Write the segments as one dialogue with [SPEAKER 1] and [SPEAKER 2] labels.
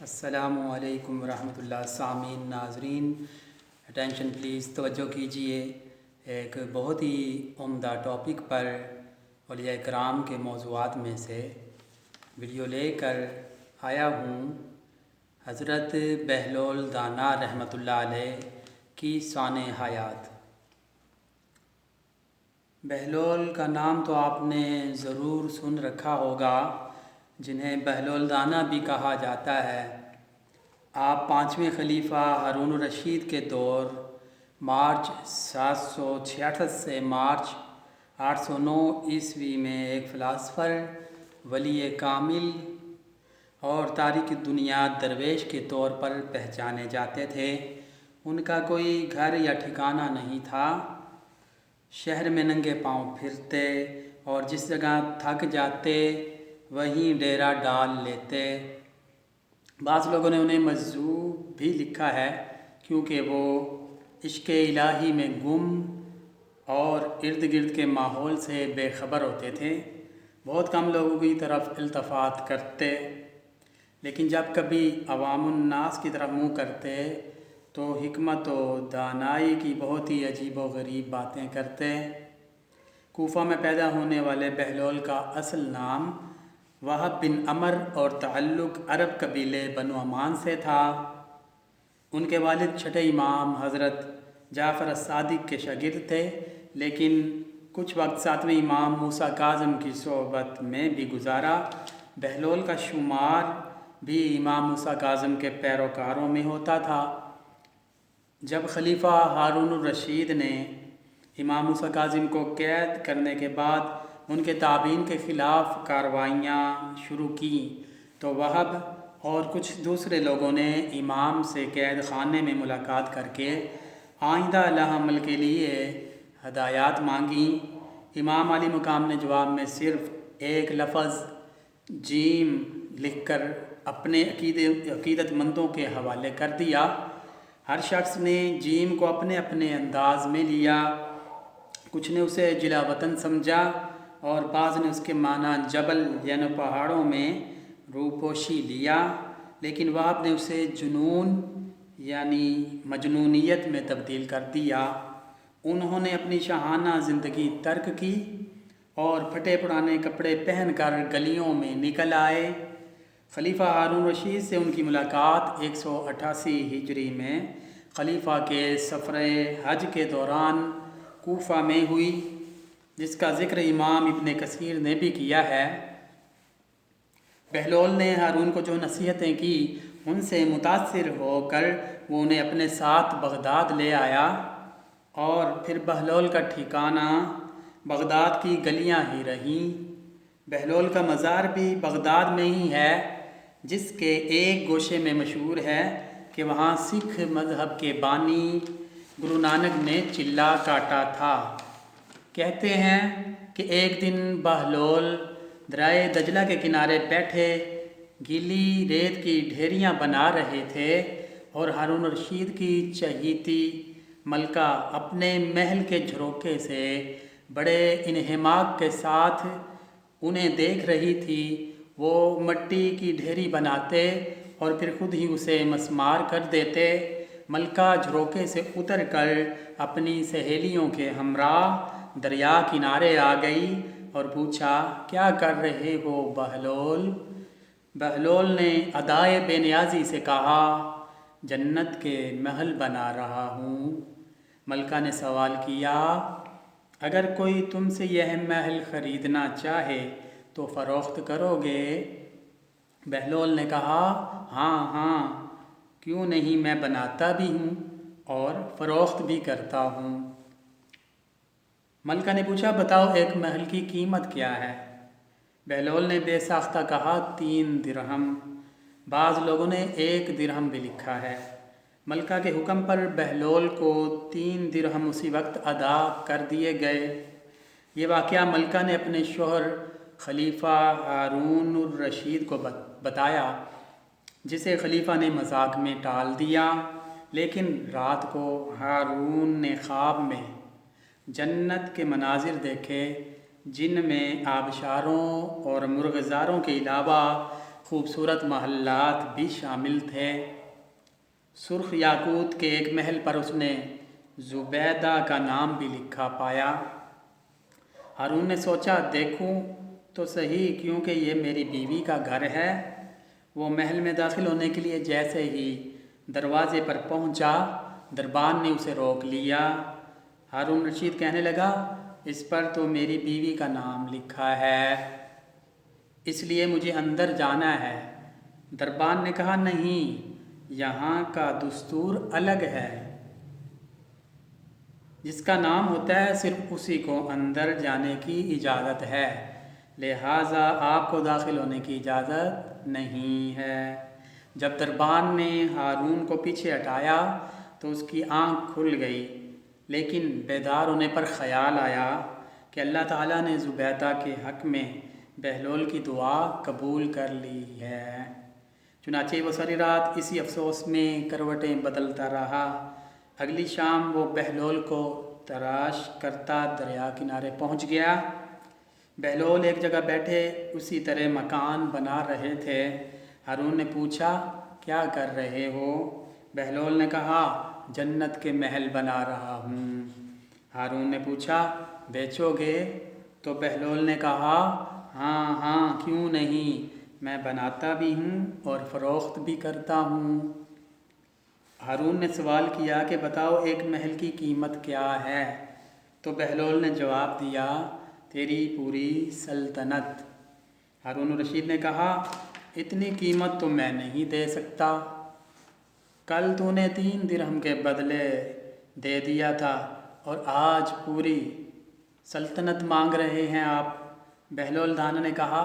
[SPEAKER 1] السلام علیکم ورحمۃ اللہ سامعین ناظرین، اٹینشن پلیز، توجہ کیجیے۔ ایک بہت ہی عمدہ ٹاپک پر اولیاء کرام کے موضوعات میں سے ویڈیو لے کر آیا ہوں۔ حضرت بہلول دانا رحمۃ اللہ علیہ کی شان حیات۔ بہلول کا نام تو آپ نے ضرور سن رکھا ہوگا، جنہیں بہلول دانا بھی کہا جاتا ہے۔ آپ 5ویں خلیفہ ہارون الرشید کے دور مارچ 766 سے مارچ 809 عیسوی میں ایک فلاسفر، ولی کامل اور تارک دنیا درویش کے طور پر پہچانے جاتے تھے۔ ان کا کوئی گھر یا ٹھکانہ نہیں تھا، شہر میں ننگے پاؤں پھرتے اور جس جگہ تھک جاتے وہیں ڈیرا ڈال لیتے۔ بعض لوگوں نے انہیں مجذوب بھی لکھا ہے، کیونکہ وہ عشق الہی میں گم اور ارد گرد کے ماحول سے بے خبر ہوتے تھے، بہت کم لوگوں کی طرف التفات کرتے، لیکن جب کبھی عوام الناس کی طرف منہ کرتے تو حکمت و دانائی کی بہت ہی عجیب و غریب باتیں کرتے۔ کوفہ میں پیدا ہونے والے بہلول کا اصل نام وہب بن عمر اور تعلق عرب قبیلے بنو عمان سے تھا۔ ان کے والد چھٹے امام حضرت جعفر الصادق کے شاگرد تھے، لیکن کچھ وقت 7ویں امام موسیٰ کاظم کی صحبت میں بھی گزارا۔ بہلول کا شمار بھی امام موسیٰ کاظم کے پیروکاروں میں ہوتا تھا۔ جب خلیفہ ہارون الرشید نے امام موسیٰ کاظم کو قید کرنے کے بعد ان کے تابعین کے خلاف کارروائیاں شروع کیں تو وہب اور کچھ دوسرے لوگوں نے امام سے قید خانے میں ملاقات کر کے آئندہ عمل کے لیے ہدایات مانگیں۔ امام علی مقام نے جواب میں صرف ایک لفظ جیم لکھ کر اپنے عقیدت مندوں کے حوالے کر دیا۔ ہر شخص نے جیم کو اپنے اپنے انداز میں لیا، کچھ نے اسے جلا وطن سمجھا اور بعض نے اس کے معنی جبل یعنی پہاڑوں میں روپوشی لیا، لیکن وہب نے اسے جنون یعنی مجنونیت میں تبدیل کر دیا۔ انہوں نے اپنی شاہانہ زندگی ترک کی اور پھٹے پرانے کپڑے پہن کر گلیوں میں نکل آئے۔ خلیفہ ہارون رشید سے ان کی ملاقات 188 ہجری میں خلیفہ کے سفر حج کے دوران کوفہ میں ہوئی، جس کا ذکر امام ابن کثیر نے بھی کیا ہے۔ بہلول نے ہارون کو جو نصیحتیں کی، ان سے متاثر ہو کر وہ انہیں اپنے ساتھ بغداد لے آیا، اور پھر بہلول کا ٹھکانہ بغداد کی گلیاں ہی رہیں۔ بہلول کا مزار بھی بغداد میں ہی ہے، جس کے ایک گوشے میں مشہور ہے کہ وہاں سکھ مذہب کے بانی گرو نانک نے چلا کاٹا تھا۔ کہتے ہیں کہ ایک دن بہلول دریائے دجلہ کے کنارے بیٹھے گیلی ریت کی ڈھیریاں بنا رہے تھے اور ہارون الرشید کی چہیتی ملکہ اپنے محل کے جھروکے سے بڑے انہماک کے ساتھ انہیں دیکھ رہی تھی۔ وہ مٹی کی ڈھیری بناتے اور پھر خود ہی اسے مسمار کر دیتے۔ ملکہ جھروکے سے اتر کر اپنی سہیلیوں کے ہمراہ دریا کنارے آ گئی اور پوچھا، کیا کر رہے ہو بہلول؟ بہلول نے ادائے بے نیازی سے کہا، جنت کے محل بنا رہا ہوں۔ ملکہ نے سوال کیا، اگر کوئی تم سے یہ محل خریدنا چاہے تو فروخت کرو گے؟ بہلول نے کہا، ہاں ہاں، کیوں نہیں، میں بناتا بھی ہوں اور فروخت بھی کرتا ہوں۔ ملکہ نے پوچھا، بتاؤ ایک محل کی قیمت کیا ہے؟ بہلول نے بے ساختہ کہا، 3 درہم۔ بعض لوگوں نے 1 درہم بھی لکھا ہے۔ ملکہ کے حکم پر بہلول کو 3 درہم اسی وقت ادا کر دیے گئے۔ یہ واقعہ ملکہ نے اپنے شوہر خلیفہ ہارون الرشید کو بتایا، جسے خلیفہ نے مذاق میں ٹال دیا، لیکن رات کو ہارون نے خواب میں جنت کے مناظر دیکھے، جن میں آبشاروں اور مرغزاروں کے علاوہ خوبصورت محلات بھی شامل تھے۔ سرخ یاقوت کے ایک محل پر اس نے زبیدہ کا نام بھی لکھا پایا۔ ہارون نے سوچا دیکھوں تو صحیح، کیونکہ یہ میری بیوی کا گھر ہے۔ وہ محل میں داخل ہونے کے لیے جیسے ہی دروازے پر پہنچا، دربان نے اسے روک لیا۔ ہارون رشید کہنے لگا اس پر تو میری بیوی کا نام لکھا ہے، اس لیے مجھے اندر جانا ہے۔ دربان نے کہا نہیں، یہاں کا دستور الگ ہے، جس کا نام ہوتا ہے صرف اسی کو اندر جانے کی اجازت ہے، لہٰذا آپ کو داخل ہونے کی اجازت نہیں ہے۔ جب دربان نے ہارون کو پیچھے ہٹایا تو اس کی آنکھ کھل گئی، لیکن بیدار ہونے پر خیال آیا کہ اللہ تعالیٰ نے زبیدہ کے حق میں بہلول کی دعا قبول کر لی ہے۔ چنانچہ وہ ساری رات اسی افسوس میں کروٹیں بدلتا رہا۔ اگلی شام وہ بہلول کو تلاش کرتا دریا کنارے پہنچ گیا۔ بہلول ایک جگہ بیٹھے اسی طرح مکان بنا رہے تھے۔ ہارون نے پوچھا کیا کر رہے ہو؟ بہلول نے کہا جنت کے محل بنا رہا ہوں۔ ہارون نے پوچھا بیچو گے؟ تو بہلول نے کہا ہاں ہاں کیوں نہیں، میں بناتا بھی ہوں اور فروخت بھی کرتا ہوں۔ ہارون نے سوال کیا کہ بتاؤ ایک محل کی قیمت کیا ہے؟ تو بہلول نے جواب دیا تیری پوری سلطنت۔ ہارون رشید نے کہا اتنی قیمت تو میں نہیں دے سکتا، کل تو نے 3 درہم کے بدلے دے دیا تھا اور آج پوری سلطنت مانگ رہے ہیں آپ۔ بہلول دانا نے کہا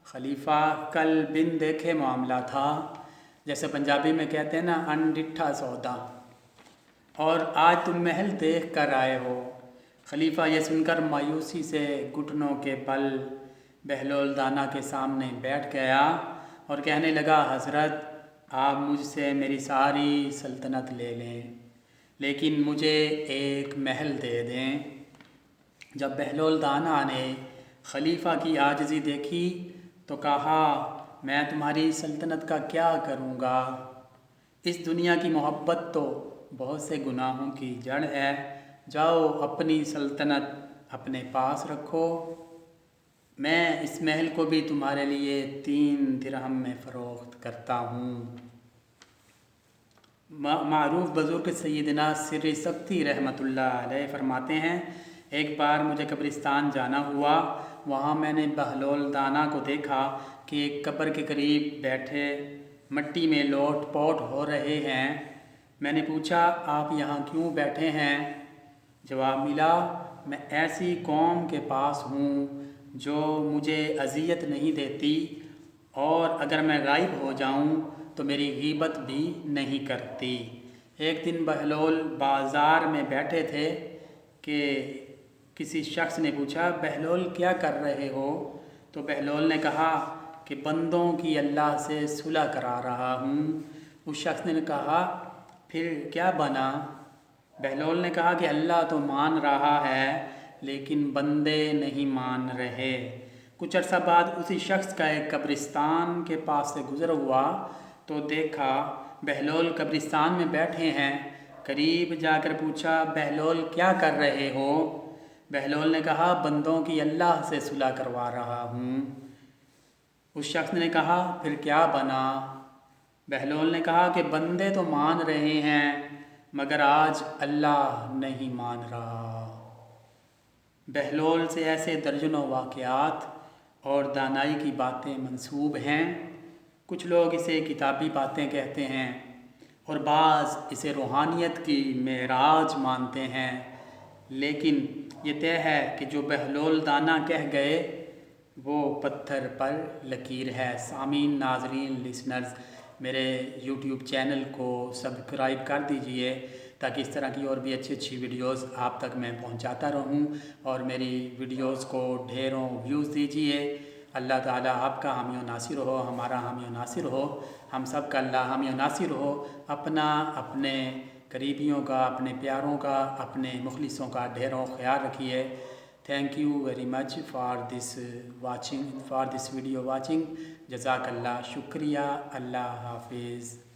[SPEAKER 1] خلیفہ کل بن دیکھے معاملہ تھا، جیسے پنجابی میں کہتے ہیں نا انڈٹھا سودا، اور آج تم محل دیکھ کر آئے ہو۔ خلیفہ یہ سن کر مایوسی سے گھٹنوں کے بل بہلول دانا کے سامنے بیٹھ گیا اور کہنے لگا حضرت آپ مجھ سے میری ساری سلطنت لے لیں، لیکن مجھے ایک محل دے دیں۔ جب بہلول دانا نے خلیفہ کی عاجزی دیکھی تو کہا میں تمہاری سلطنت کا کیا کروں گا؟ اس دنیا کی محبت تو بہت سے گناہوں کی جڑ ہے، جاؤ اپنی سلطنت اپنے پاس رکھو، میں اس محل کو بھی تمہارے لیے 3 درہم میں فروخت کرتا ہوں۔ معروف بزرگ سیدنا سر سختی رحمۃ اللہ علیہ فرماتے ہیں ایک بار مجھے قبرستان جانا ہوا، وہاں میں نے بہلول دانا کو دیکھا کہ ایک قبر کے قریب بیٹھے مٹی میں لوٹ پوٹ ہو رہے ہیں۔ میں نے پوچھا آپ یہاں کیوں بیٹھے ہیں؟ جواب ملا میں ایسی قوم کے پاس ہوں جو مجھے اذیت نہیں دیتی اور اگر میں غائب ہو جاؤں تو میری غیبت بھی نہیں کرتی۔ ایک دن بہلول بازار میں بیٹھے تھے کہ کسی شخص نے پوچھا بہلول کیا کر رہے ہو؟ تو بہلول نے کہا کہ بندوں کی اللہ سے صلح کرا رہا ہوں۔ اس شخص نے کہا پھر کیا بنا؟ بہلول نے کہا کہ اللہ تو مان رہا ہے لیکن بندے نہیں مان رہے۔ کچھ عرصہ بعد اسی شخص کا ایک قبرستان کے پاس سے گزر ہوا تو دیکھا بہلول قبرستان میں بیٹھے ہیں۔ قریب جا کر پوچھا بہلول کیا کر رہے ہو؟ بہلول نے کہا بندوں کی اللہ سے صلح کروا رہا ہوں۔ اس شخص نے کہا پھر کیا بنا؟ بہلول نے کہا کہ بندے تو مان رہے ہیں مگر آج اللہ نہیں مان رہا۔ بہلول سے ایسے درجنوں واقعات اور دانائی کی باتیں منسوب ہیں۔ کچھ لوگ اسے کتابی باتیں کہتے ہیں اور بعض اسے روحانیت کی معراج مانتے ہیں، لیکن یہ طے ہے کہ جو بہلول دانا کہہ گئے وہ پتھر پر لکیر ہے۔ سامعین، ناظرین، لسنرز، میرے یوٹیوب چینل کو سبسکرائب کر دیجئے تاکہ اس طرح کی اور بھی اچھی ویڈیوز آپ تک میں پہنچاتا رہوں اور میری ویڈیوز کو ڈھیروں ویوز دیجئے۔ اللہ تعالیٰ آپ کا حامی و ناصر ہو، ہمارا حامی و ناصر ہو، ہم سب کا اللہ حامی و ناصر ہو۔ اپنا، اپنے قریبیوں کا، اپنے پیاروں کا، اپنے مخلصوں کا ڈھیروں خیال رکھیے۔ Thank you very much for this watching, for this video watching. Jazakallah, shukriya, Allah Hafiz.